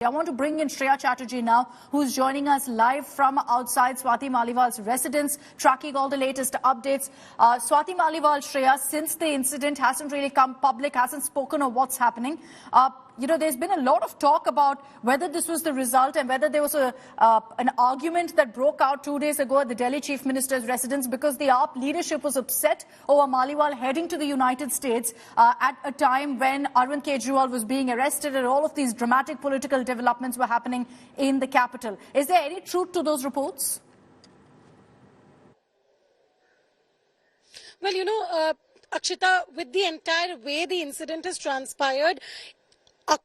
I want to bring in Shreya Chatterjee now, who's joining us live from outside Swati Maliwal's residence, tracking all the latest updates. Swati Maliwal, Shreya, since the incident hasn't really come public, hasn't spoken of what's happening. There's been a lot of talk about whether this was the result and whether there was an argument that broke out 2 days ago at the Delhi Chief Minister's residence because the AAP leadership was upset over Maliwal heading to the United States at a time when Arvind Kejriwal was being arrested and all of these dramatic political developments were happening in the capital. Is there any truth to those reports? Well, Akshita, with the entire way the incident has transpired,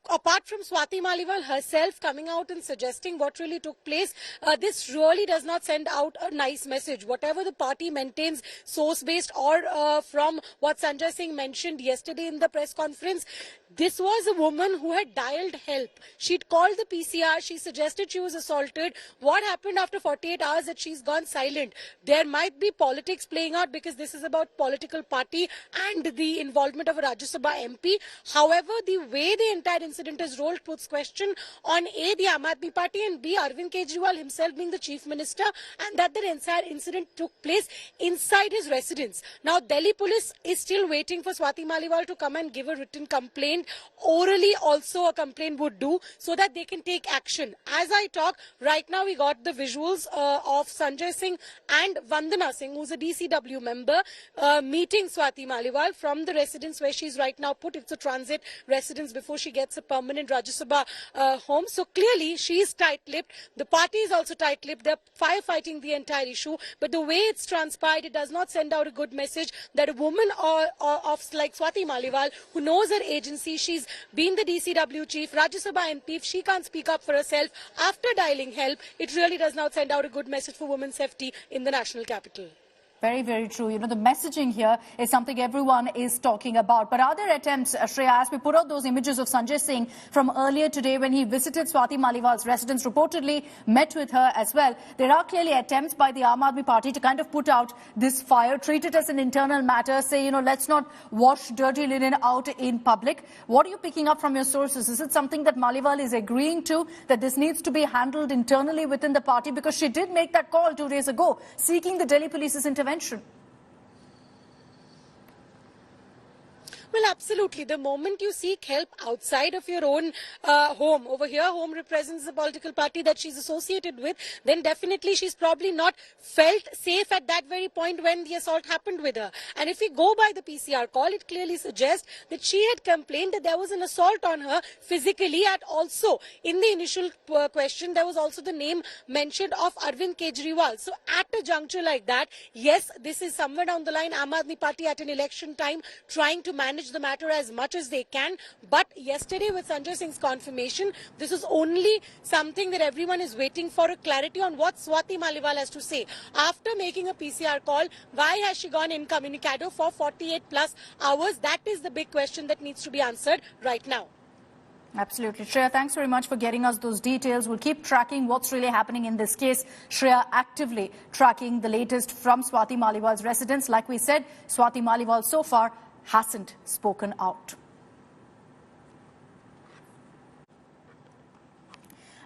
apart from Swati Maliwal herself coming out and suggesting what really took place, this really does not send out a nice message. Whatever the party maintains, source-based or from what Sanjay Singh mentioned yesterday in the press conference, this was a woman who had dialed help. She'd called the PCR. She suggested she was assaulted. What happened after 48 hours that she's gone silent? There might be politics playing out because this is about political party and the involvement of a Rajya Sabha MP. However, the way the entire incident is rolled puts question on A, the Aam Aadmi Party, and B, Arvind Kejriwal himself being the chief minister, and that the entire incident took place inside his residence. Now, Delhi police is still waiting for Swati Maliwal to come and give a written complaint. Orally also a complaint would do so that they can take action. As I talk, right now we got the visuals of Sanjay Singh and Vandana Singh, who's a DCW member, meeting Swati Maliwal from the residence where she's right now put. It's a transit residence before she gets a permanent Rajya Sabha home. So clearly she's tight-lipped. The party is also tight-lipped. They're firefighting the entire issue. But the way it's transpired, it does not send out a good message that a woman of like Swati Maliwal, who knows her agency, she's been the DCW chief, Rajya Sabha MP, if she can't speak up for herself after dialing help, it really does not send out a good message for women's safety in the national capital. Very, very true. The messaging here is something everyone is talking about. But are there attempts, Shreya, as we put out those images of Sanjay Singh from earlier today when he visited Swati Maliwal's residence, reportedly met with her as well. There are clearly attempts by the Aam Aadmi Party to kind of put out this fire, treat it as an internal matter, say, let's not wash dirty linen out in public. What are you picking up from your sources? Is it something that Maliwal is agreeing to, that this needs to be handled internally within the party? Because she did make that call 2 days ago, seeking the Delhi police's intervention. Well, absolutely. The moment you seek help outside of your own home, over here home represents the political party that she's associated with, then definitely she's probably not felt safe at that very point when the assault happened with her. And if we go by the PCR call, it clearly suggests that she had complained that there was an assault on her physically, and also in the initial question, there was also the name mentioned of Arvind Kejriwal. So at a juncture like that, yes, this is somewhere down the line, Aam Aadmi Party at an election time trying to manage the matter as much as they can. But yesterday with Sanjay Singh's confirmation, this is only something that everyone is waiting for, a clarity on what Swati Maliwal has to say. After making a PCR call, why has she gone incommunicado for 48 plus hours? That is the big question that needs to be answered right now. Absolutely. Shreya, thanks very much for getting us those details. We'll keep tracking what's really happening in this case. Shreya actively tracking the latest from Swati Maliwal's residence. Like we said, Swati Maliwal so far hasn't spoken out.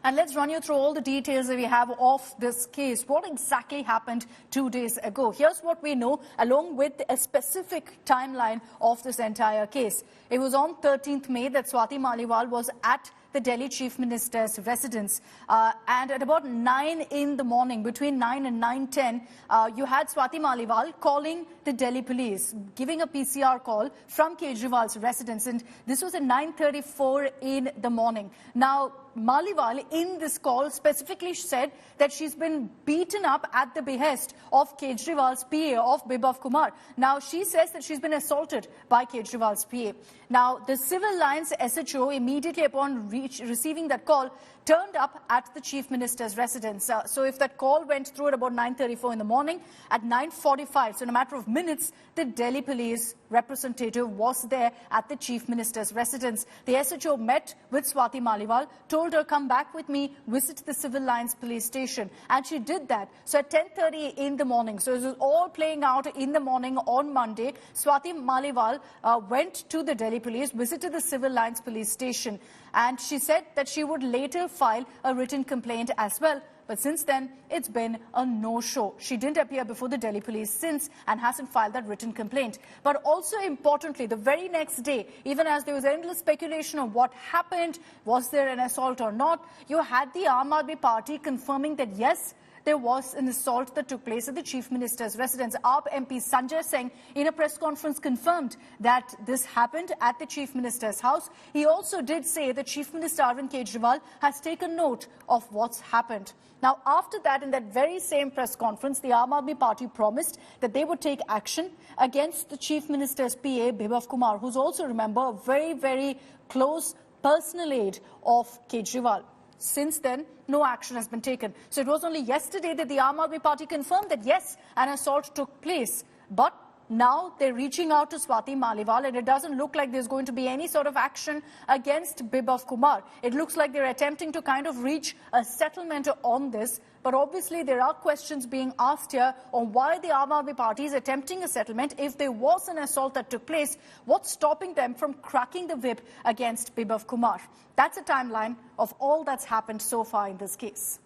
And let's run you through all the details that we have of this case. What exactly happened 2 days ago? Here's what we know, along with a specific timeline of this entire case. It was on 13th May that Swati Maliwal was at the Delhi Chief Minister's residence. And at about 9 in the morning, between 9 and 9:10, you had Swati Maliwal calling the Delhi police, giving a PCR call from Kejriwal's residence. And this was at 9:34 in the morning. Now, Maliwal in this call specifically said that she's been beaten up at the behest of Kejriwal's PA, of Bibhav Kumar. Now, she says that she's been assaulted by Kejriwal's PA. Now, the civil lines SHO, immediately upon receiving that call, turned up at the Chief Minister's residence. So if that call went through at about 9:34 in the morning, at 9:45, so in a matter of minutes, the Delhi police representative was there at the Chief Minister's residence. The SHO met with Swati Maliwal, told told her, come back with me, visit the Civil Lines police station. And she did that. So at 10:30 in the morning, so it was all playing out in the morning on Monday, Swati Maliwal went to the Delhi police, visited the Civil Lines police station. And she said that she would later file a written complaint as well. But since then, it's been a no-show. She didn't appear before the Delhi police since and hasn't filed that written complaint. But also importantly, the very next day, even as there was endless speculation on what happened, was there an assault or not, you had the Aam Aadmi Party confirming that yes, there was an assault that took place at the Chief Minister's residence. AAP MP Sanjay Singh, in a press conference, confirmed that this happened at the Chief Minister's house. He also did say that Chief Minister Arvind Kejriwal has taken note of what's happened. Now, after that, in that very same press conference, the Aam Aadmi Party promised that they would take action against the Chief Minister's PA, Bibhav Kumar, who's also, remember, a very, very close personal aide of Kejriwal. Since then, no action has been taken. So it was only yesterday that the Aam Aadmi Party confirmed that, yes, an assault took place. But now they're reaching out to Swati Maliwal, and it doesn't look like there's going to be any sort of action against Bibhav Kumar. It looks like they're attempting to kind of reach a settlement on this. But obviously, there are questions being asked here on why the Aam Aadmi Party is attempting a settlement. If there was an assault that took place, what's stopping them from cracking the whip against Bibhav Kumar? That's a timeline of all that's happened so far in this case.